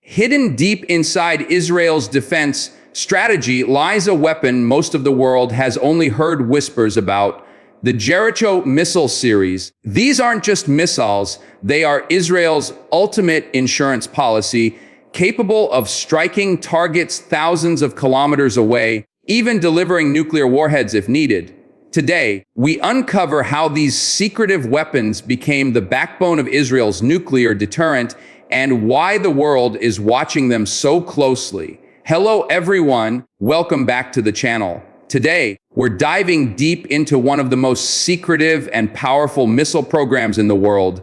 Hidden deep inside Israel's defense strategy lies a weapon most of the world has only heard whispers about: the Jericho Missile Series. These aren't just missiles, they are Israel's ultimate insurance policy, capable of striking targets thousands of kilometers away, even delivering nuclear warheads if needed. Today, we uncover how these secretive weapons became the backbone of Israel's nuclear deterrent and why the world is watching them so closely. Hello everyone, welcome back to the channel. Today, we're diving deep into one of the most secretive and powerful missile programs in the world,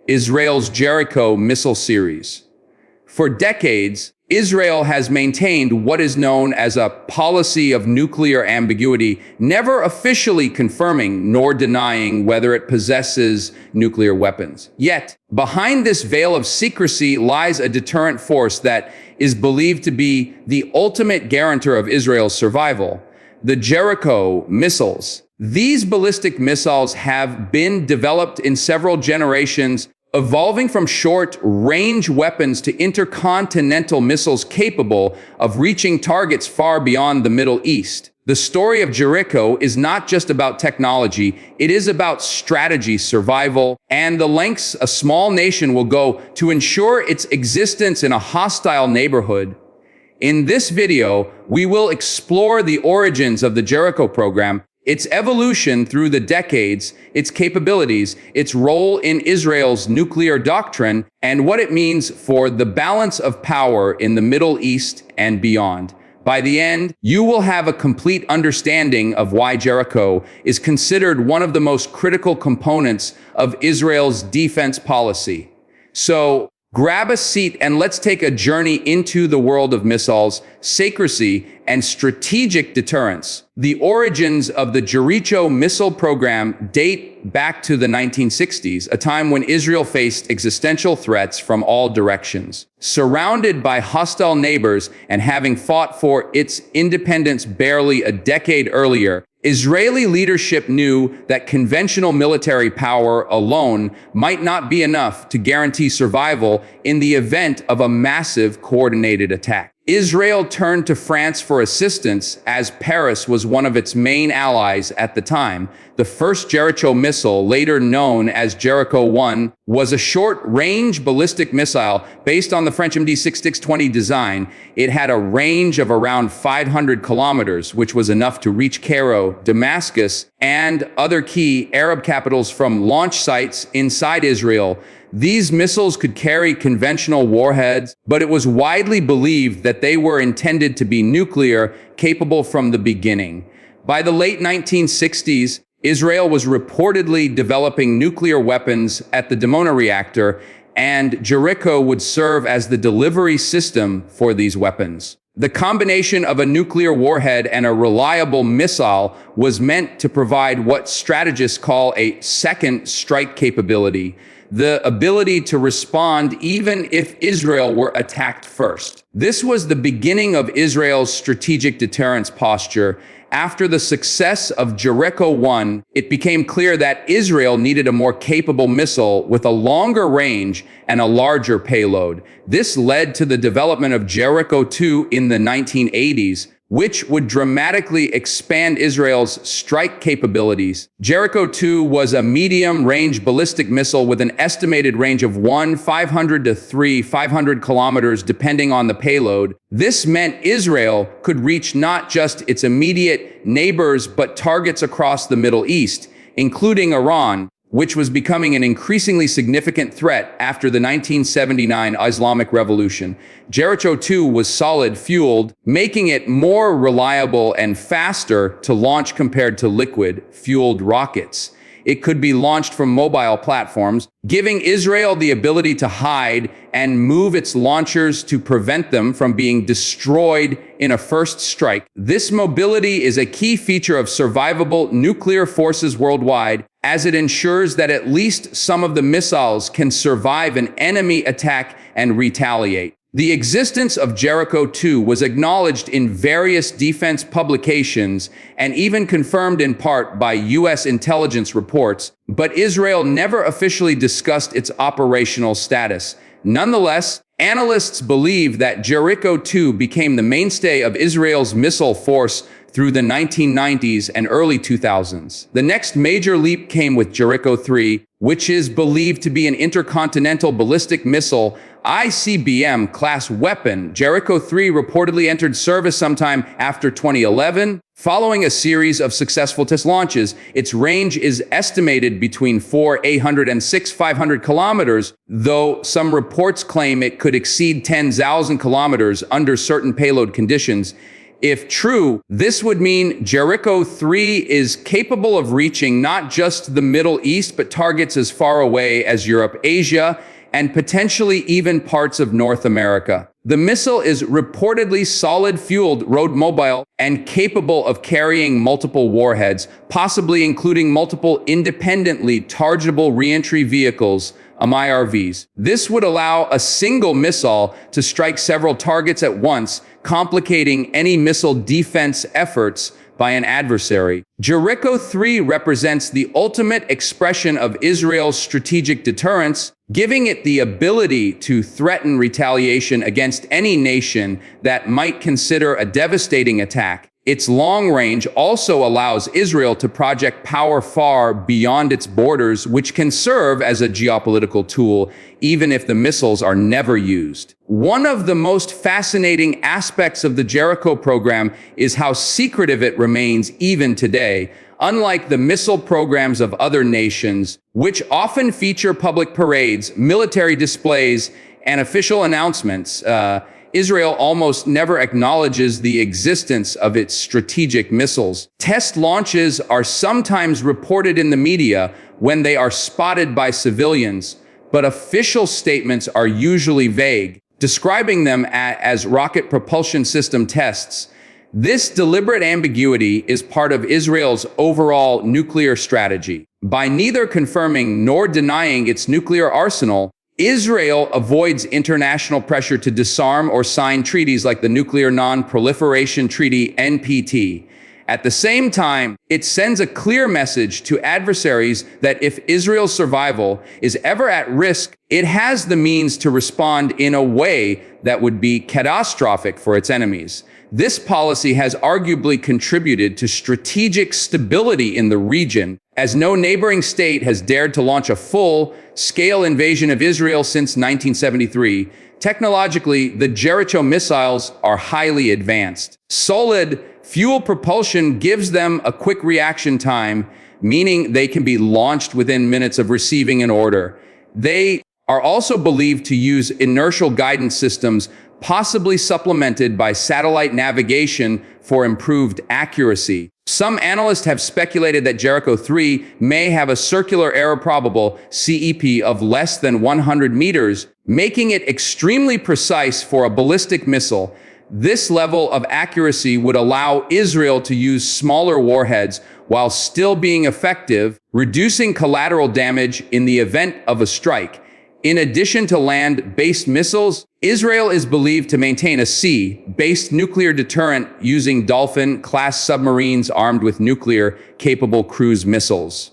Israel's Jericho Missile Series. For decades, Israel has maintained what is known as a policy of nuclear ambiguity, never officially confirming nor denying whether it possesses nuclear weapons. Yet, behind this veil of secrecy lies a deterrent force that is believed to be the ultimate guarantor of Israel's survival: the Jericho missiles. These ballistic missiles have been developed in several generations, evolving from short-range weapons to intercontinental missiles capable of reaching targets far beyond the Middle East. The story of Jericho is not just about technology, it is about strategy, survival, and the lengths a small nation will go to ensure its existence in a hostile neighborhood. In this video, we will explore the origins of the Jericho program, its evolution through the decades, its capabilities, its role in Israel's nuclear doctrine, and what it means for the balance of power in the Middle East and beyond. By the end, you will have a complete understanding of why Jericho is considered one of the most critical components of Israel's defense policy. So, grab a seat and let's take a journey into the world of missiles, secrecy, and strategic deterrence. The origins of the Jericho missile program date back to the 1960s, a time when Israel faced existential threats from all directions. Surrounded by hostile neighbors and having fought for its independence barely a decade earlier, Israeli leadership knew that conventional military power alone might not be enough to guarantee survival in the event of a massive coordinated attack. Israel turned to France for assistance, as Paris was one of its main allies at the time. The first Jericho missile, later known as Jericho 1, was a short-range ballistic missile based on the French MD-6620 design. It had a range of around 500 kilometers, which was enough to reach Cairo, Damascus, and other key Arab capitals from launch sites inside Israel. These missiles could carry conventional warheads, but it was widely believed that they were intended to be nuclear, capable from the beginning. By the late 1960s, Israel was reportedly developing nuclear weapons at the Dimona reactor, and Jericho would serve as the delivery system for these weapons. The combination of a nuclear warhead and a reliable missile was meant to provide what strategists call a second strike capability, the ability to respond even if Israel were attacked first. This was the beginning of Israel's strategic deterrence posture. After the success of Jericho 1, it became clear that Israel needed a more capable missile with a longer range and a larger payload. This led to the development of Jericho 2 in the 1980s, which would dramatically expand Israel's strike capabilities. Jericho 2 was a medium-range ballistic missile with an estimated range of 500 to 500 kilometers depending on the payload. This meant Israel could reach not just its immediate neighbors but targets across the Middle East, including Iran, which was becoming an increasingly significant threat after the 1979 Islamic Revolution. Jericho 2 was solid-fueled, making it more reliable and faster to launch compared to liquid-fueled rockets. It could be launched from mobile platforms, giving Israel the ability to hide and move its launchers to prevent them from being destroyed in a first strike. This mobility is a key feature of survivable nuclear forces worldwide, as it ensures that at least some of the missiles can survive an enemy attack and retaliate. The existence of Jericho 2 was acknowledged in various defense publications and even confirmed in part by U.S. intelligence reports, but Israel never officially discussed its operational status. Nonetheless, analysts believe that Jericho 2 became the mainstay of Israel's missile force through the 1990s and early 2000s. The next major leap came with Jericho 3, which is believed to be an intercontinental ballistic missile ICBM class weapon. Jericho 3 reportedly entered service sometime after 2011. Following a series of successful test launches, its range is estimated between 4,800 and 6,500 kilometers, though some reports claim it could exceed 10,000 kilometers under certain payload conditions. If true, this would mean Jericho 3 is capable of reaching not just the Middle East, but targets as far away as Europe, Asia, and potentially even parts of North America. The missile is reportedly solid-fueled, road mobile, and capable of carrying multiple warheads, possibly including multiple independently chargeable reentry vehicles, IRVs. This would allow a single missile to strike several targets at once, complicating any missile defense efforts by an adversary. Jericho 3 represents the ultimate expression of Israel's strategic deterrence, giving it the ability to threaten retaliation against any nation that might consider a devastating attack. Its long range also allows Israel to project power far beyond its borders, which can serve as a geopolitical tool, even if the missiles are never used. One of the most fascinating aspects of the Jericho program is how secretive it remains even today. Unlike the missile programs of other nations, which often feature public parades, military displays, and official announcements, Israel almost never acknowledges the existence of its strategic missiles. Test launches are sometimes reported in the media when they are spotted by civilians, but official statements are usually vague, describing them as rocket propulsion system tests. This deliberate ambiguity is part of Israel's overall nuclear strategy. By neither confirming nor denying its nuclear arsenal, Israel avoids international pressure to disarm or sign treaties like the Nuclear Non-Proliferation Treaty, NPT. At the same time, it sends a clear message to adversaries that if Israel's survival is ever at risk, it has the means to respond in a way that would be catastrophic for its enemies. This policy has arguably contributed to strategic stability in the region, as no neighboring state has dared to launch a full-scale invasion of Israel since 1973. Technologically, the Jericho missiles are highly advanced. Solid fuel propulsion gives them a quick reaction time, meaning they can be launched within minutes of receiving an order. They are also believed to use inertial guidance systems, possibly supplemented by satellite navigation for improved accuracy. Some analysts have speculated that Jericho 3 may have a circular error probable CEP of less than 100 meters, making it extremely precise for a ballistic missile. This level of accuracy would allow Israel to use smaller warheads while still being effective, reducing collateral damage in the event of a strike. In addition to land-based missiles, Israel is believed to maintain a sea-based nuclear deterrent using Dolphin-class submarines armed with nuclear-capable cruise missiles.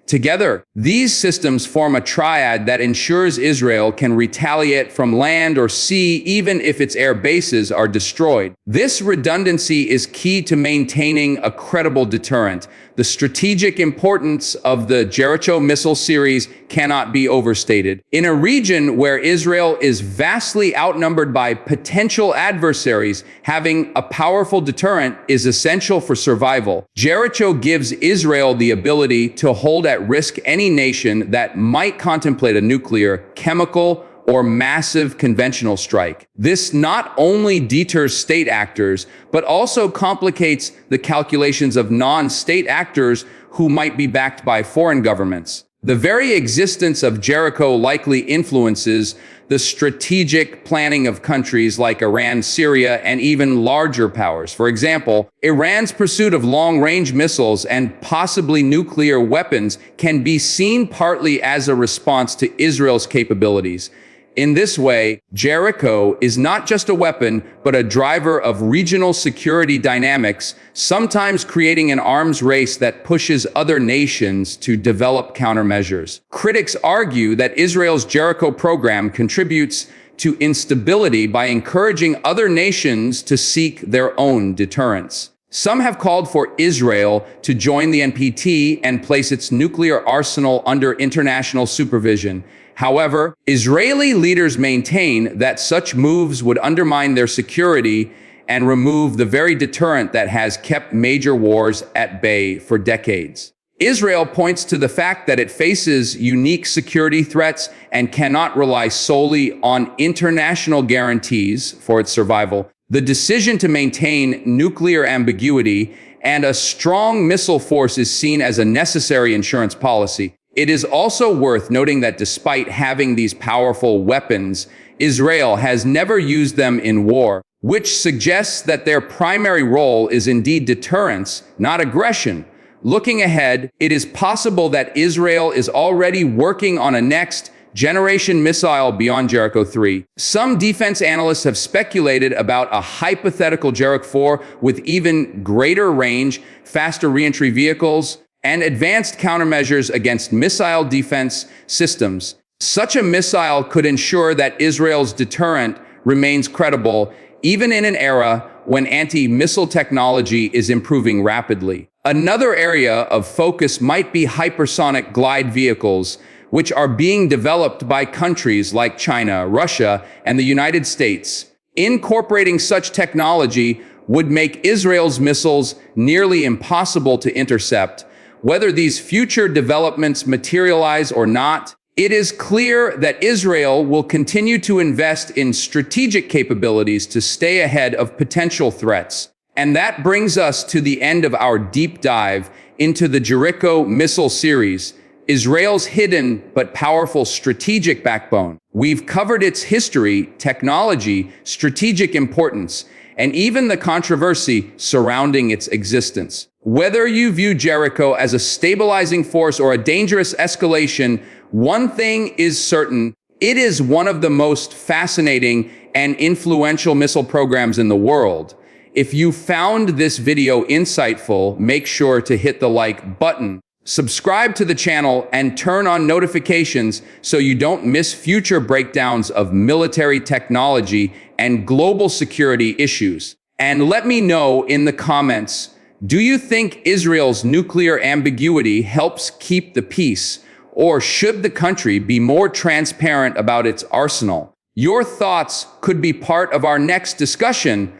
Together, these systems form a triad that ensures Israel can retaliate from land or sea even if its air bases are destroyed. This redundancy is key to maintaining a credible deterrent. The strategic importance of the Jericho Missile Series cannot be overstated. In a region where Israel is vastly outnumbered by potential adversaries, having a powerful deterrent is essential for survival. Jericho gives Israel the ability to hold at risk any nation that might contemplate a nuclear, chemical, or massive conventional strike. This not only deters state actors, but also complicates the calculations of non-state actors who might be backed by foreign governments. The very existence of Jericho likely influences the strategic planning of countries like Iran, Syria, and even larger powers. For example, Iran's pursuit of long-range missiles and possibly nuclear weapons can be seen partly as a response to Israel's capabilities. In this way, Jericho is not just a weapon, but a driver of regional security dynamics, sometimes creating an arms race that pushes other nations to develop countermeasures. Critics argue that Israel's Jericho program contributes to instability by encouraging other nations to seek their own deterrence. Some have called for Israel to join the NPT and place its nuclear arsenal under international supervision. However, Israeli leaders maintain that such moves would undermine their security and remove the very deterrent that has kept major wars at bay for decades. Israel points to the fact that it faces unique security threats and cannot rely solely on international guarantees for its survival. The decision to maintain nuclear ambiguity and a strong missile force is seen as a necessary insurance policy. It is also worth noting that despite having these powerful weapons, Israel has never used them in war, which suggests that their primary role is indeed deterrence, not aggression. Looking ahead, it is possible that Israel is already working on a next generation missile beyond Jericho 3. Some defense analysts have speculated about a hypothetical Jericho 4 with even greater range, faster reentry vehicles, and advanced countermeasures against missile defense systems. Such a missile could ensure that Israel's deterrent remains credible, even in an era when anti-missile technology is improving rapidly. Another area of focus might be hypersonic glide vehicles, which are being developed by countries like China, Russia, and the United States. Incorporating such technology would make Israel's missiles nearly impossible to intercept. Whether these future developments materialize or not, it is clear that Israel will continue to invest in strategic capabilities to stay ahead of potential threats. And that brings us to the end of our deep dive into the Jericho Missile Series, Israel's hidden but powerful strategic backbone. We've covered its history, technology, strategic importance, and even the controversy surrounding its existence. Whether you view Jericho as a stabilizing force or a dangerous escalation, one thing is certain: it is one of the most fascinating and influential missile programs in the world. If you found this video insightful, make sure to hit the like button, subscribe to the channel, and turn on notifications so you don't miss future breakdowns of military technology and global security issues. And let me know in the comments, do you think Israel's nuclear ambiguity helps keep the peace, or should the country be more transparent about its arsenal? Your thoughts could be part of our next discussion.